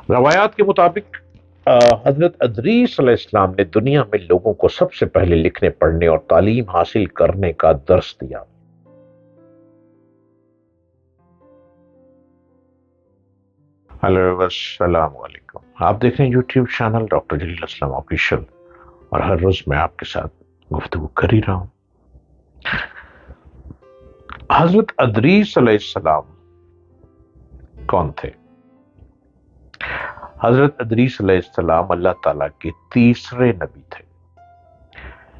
روایات کے مطابق حضرت ادریس علیہ السلام نے دنیا میں لوگوں کو سب سے پہلے لکھنے پڑھنے اور تعلیم حاصل کرنے کا درس دیا۔ ہیلو، السلام علیکم۔ آپ دیکھ رہے ہیں یوٹیوب چینل ڈاکٹر جلیل اسلم آفیشل، اور ہر روز میں آپ کے ساتھ گفتگو کر ہی رہا ہوں۔ حضرت ادریس علیہ السلام کون تھے؟ حضرت ادریس علیہ السلام اللہ تعالیٰ کے تیسرے نبی تھے،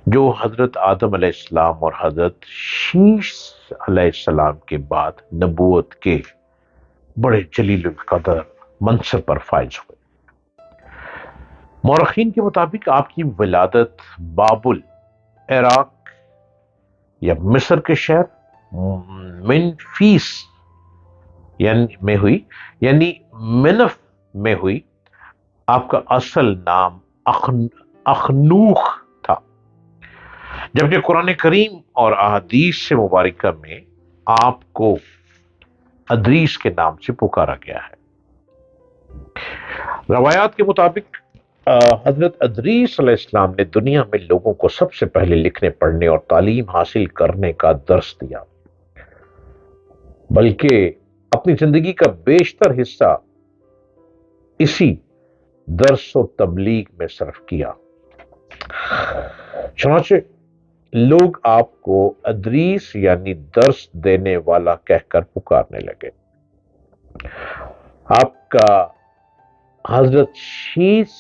جو حضرت آدم علیہ السلام اور حضرت شیش علیہ السلام کے بعد نبوت کے بڑے جلیل القدر منصب پر فائز ہوئے۔ مورخین کے مطابق آپ کی ولادت بابل، عراق یا مصر کے شہر منفیس میں ہوئی، یعنی منف میں ہوئی۔ آپ کا اصل نام اخنوخ تھا، جبکہ قرآن کریم اور احادیث سے مبارکہ میں آپ کو ادریس کے نام سے پکارا گیا ہے۔ روایات کے مطابق حضرت ادریس علیہ السلام نے دنیا میں لوگوں کو سب سے پہلے لکھنے پڑھنے اور تعلیم حاصل کرنے کا درس دیا، بلکہ اپنی زندگی کا بیشتر حصہ اسی درس و تبلیغ میں صرف کیا۔ چنانچہ لوگ آپ کو ادریس یعنی درس دینے والا کہہ کر پکارنے لگے۔ آپ کا حضرت شیس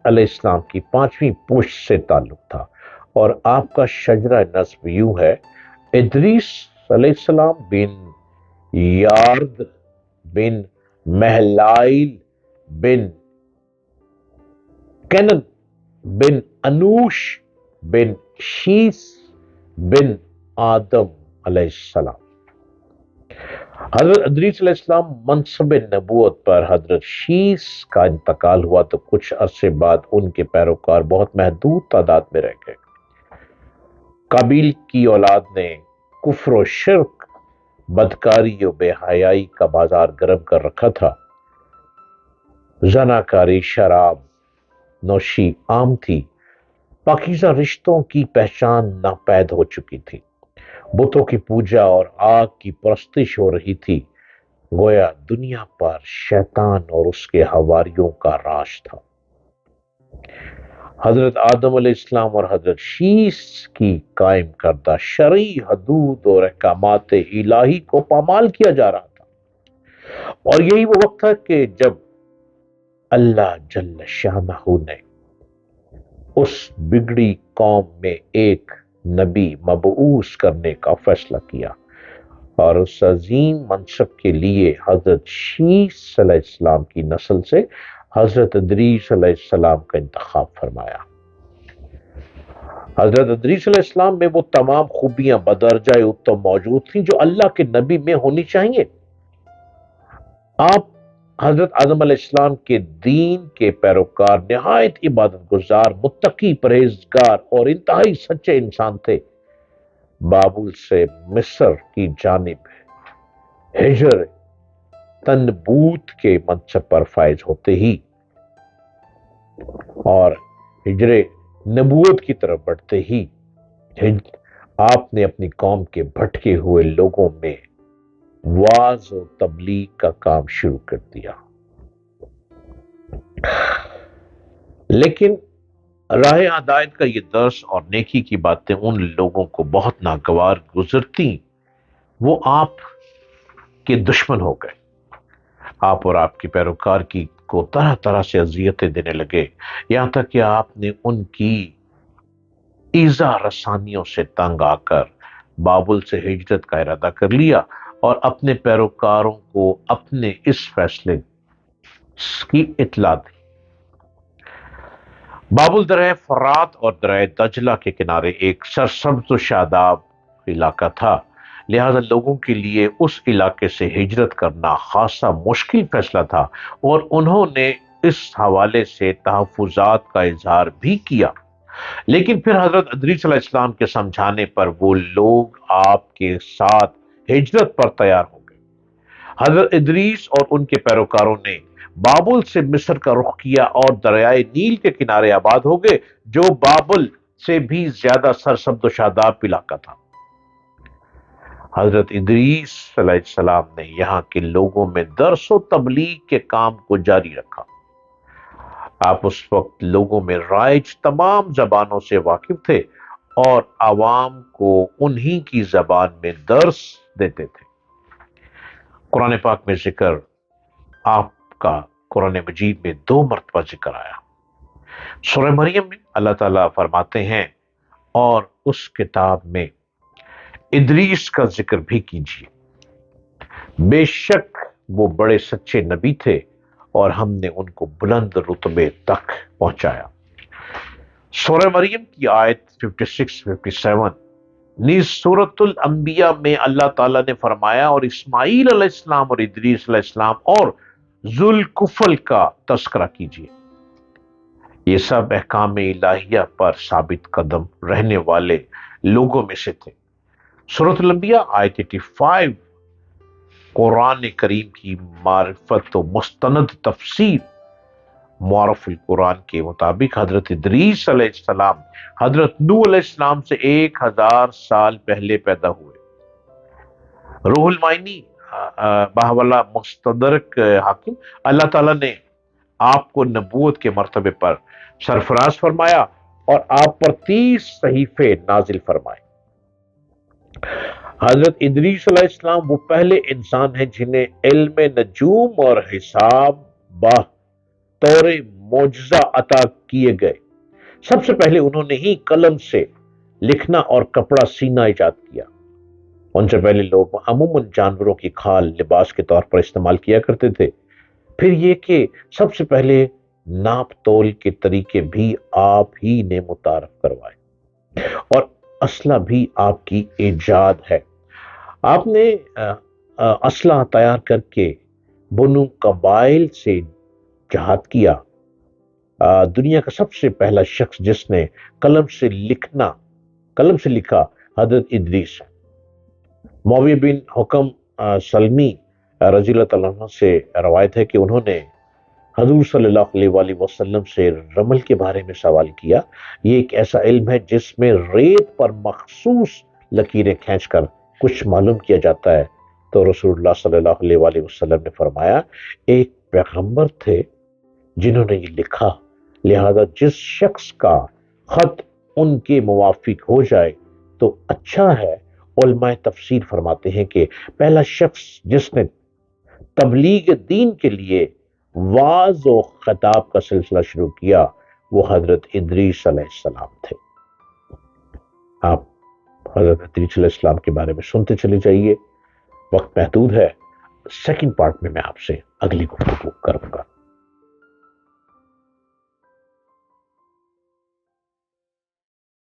علیہ السلام کی 5ویں پشت سے تعلق تھا، اور آپ کا شجرہ نسب یوں ہے: ادریس علیہ السلام بن یارد بن مہلائل بن کینن بن انوش بن شیس بن آدم علیہ السلام۔ حضرت ادریس علیہ السلام منصب نبوت پر حضرت شیس کا انتقال ہوا تو کچھ عرصے بعد ان کے پیروکار بہت محدود تعداد میں رہ گئے۔ قابیل کی اولاد نے کفر و شرک، بدکاری و بے حیائی کا بازار گرم کر رکھا تھا۔ زناکاری، شراب نوشی عام تھی، پاکیزہ رشتوں کی پہچان ناپید ہو چکی تھی، بتوں کی پوجا اور آگ کی پرستش ہو رہی تھی۔ گویا دنیا پر شیطان اور اس کے حواریوں کا راج تھا۔ حضرت آدم علیہ السلام اور حضرت شیس کی قائم کردہ شرعی حدود اور احکامات الہی کو پامال کیا جا رہا تھا، اور یہی وہ وقت تھا کہ جب اللہ جل شانہ نے اس بگڑی قوم میں ایک نبی مبعوث کرنے کا فیصلہ کیا، اور اس عظیم منصب کے لیے حضرت شیس علیہ السلام کی نسل سے حضرت ادریس علیہ السلام کا انتخاب فرمایا۔ حضرت ادریس علیہ السلام میں وہ تمام خوبیاں بدرجہ اتم موجود تھیں جو اللہ کے نبی میں ہونی چاہیے۔ آپ حضرت آدم علیہ السلام کے دین کے پیروکار، نہایت عبادت گزار، متقی، پرہیزگار اور انتہائی سچے انسان تھے۔ بابل سے مصر کی جانب ہجر تنبوت کے منصب پر فائز ہوتے ہی اور ہجر نبوت کی طرف بڑھتے ہی آپ نے اپنی قوم کے بھٹکے ہوئے لوگوں میں واعظ و تبلیغ کا کام شروع کر دیا۔ لیکن راہ ہدایت کا یہ درس اور نیکی کی باتیں ان لوگوں کو بہت ناگوار گزرتی، وہ آپ کے دشمن ہو گئے۔ آپ اور آپ کے پیروکار کو طرح طرح سے اذیتیں دینے لگے، یہاں تک کہ آپ نے ان کی ایذا رسانیوں سے تنگ آ کر بابل سے ہجرت کا ارادہ کر لیا، اور اپنے پیروکاروں کو اپنے اس فیصلے کی اطلاع دی۔ بابل درہ فرات اور درہ دجلہ کے کنارے ایک سرسبز و شاداب علاقہ تھا، لہذا لوگوں کے لیے اس علاقے سے ہجرت کرنا خاصا مشکل فیصلہ تھا، اور انہوں نے اس حوالے سے تحفظات کا اظہار بھی کیا۔ لیکن پھر حضرت ادریس علیہ السلام کے سمجھانے پر وہ لوگ آپ کے ساتھ ہجرت پر تیار ہو گئے۔ حضرت ادریس اور ان کے پیروکاروں نے بابل سے مصر کا رخ کیا اور دریائے نیل کے کنارے آباد ہو گئے، جو بابل سے بھی زیادہ سرسبز و شاداب علاقہ تھا۔ حضرت ادریس علیہ السلام نے یہاں کے لوگوں میں درس و تبلیغ کے کام کو جاری رکھا۔ آپ اس وقت لوگوں میں رائج تمام زبانوں سے واقف تھے اور عوام کو انہی کی زبان میں درس دیتے تھے۔ قرآن پاک میں ذکر آپ کا قرآن مجید میں 2 مرتبہ ذکر آیا۔ سورہ مریم میں اللہ تعالیٰ فرماتے ہیں اور اس کتاب میں ادریس کا ذکر بھی کیجیے، بے شک وہ بڑے سچے نبی تھے اور ہم نے ان کو بلند رتبے تک پہنچایا۔ سورہ مریم کی آیت 56-57 نیز سورۃ الانبیاء میں اللہ تعالیٰ نے فرمایا، اور اسماعیل علیہ السلام اور ادریس علیہ السلام اور ذوالکفل کا تذکرہ کیجیے، یہ سب احکام الہیہ پر ثابت قدم رہنے والے لوگوں میں سے تھے۔ سورۃ الانبیاء آیت 85 قرآن کریم کی معرفت و مستند تفسیر معرف القرآن کے مطابق حضرت ادریس علیہ السلام حضرت نوح علیہ السلام سے 1000 سال پہلے پیدا ہوئے۔ روح المعانی بحوالہ مستدرک حاکم، اللہ تعالیٰ نے آپ کو نبوت کے مرتبے پر سرفراز فرمایا اور آپ پر 30 صحیفے نازل فرمائے۔ حضرت ادریس علیہ السلام وہ پہلے انسان ہیں جنہیں علم نجوم اور حساب بطور معجزہ عطا کیے گئے۔ سب سے پہلے انہوں نے ہی قلم سے لکھنا اور کپڑا سینا ایجاد کیا۔ ان سے پہلے لوگ عموماً جانوروں کی کھال لباس کے طور پر استعمال کیا کرتے تھے۔ پھر یہ کہ سب سے پہلے ناپ تول کے طریقے بھی آپ ہی نے متعارف کروائے اور اسلحہ بھی آپ کی ایجاد ہے۔ آپ نے اسلحہ تیار کر کے بنو قبائل سے جہاد کیا۔ دنیا کا سب سے پہلا شخص جس نے قلم سے لکھا حضرت ادریس۔ معاویہ بن حکم سلمی رضی اللہ تعالیٰ عنہ سے روایت ہے کہ انہوں نے حضور صلی اللہ علیہ وآلہ وسلم سے رمل کے بارے میں سوال کیا۔ یہ ایک ایسا علم ہے جس میں ریت پر مخصوص لکیریں کھینچ کر کچھ معلوم کیا جاتا ہے۔ تو رسول اللہ صلی اللہ علیہ وآلہ وسلم نے فرمایا، ایک پیغمبر تھے جنہوں نے یہ لکھا، لہذا جس شخص کا خط ان کے موافق ہو جائے تو اچھا ہے۔ علماء تفسیر فرماتے ہیں کہ پہلا شخص جس نے تبلیغ دین کے لیے وعظ و خطاب کا سلسلہ شروع کیا وہ حضرت ادریس علیہ السلام تھے۔ آپ حضرت ادریس علیہ السلام کے بارے میں سنتے چلے جائیے، وقت محدود ہے۔ سیکنڈ پارٹ میں آپ سے اگلی گفتگو کروں گا۔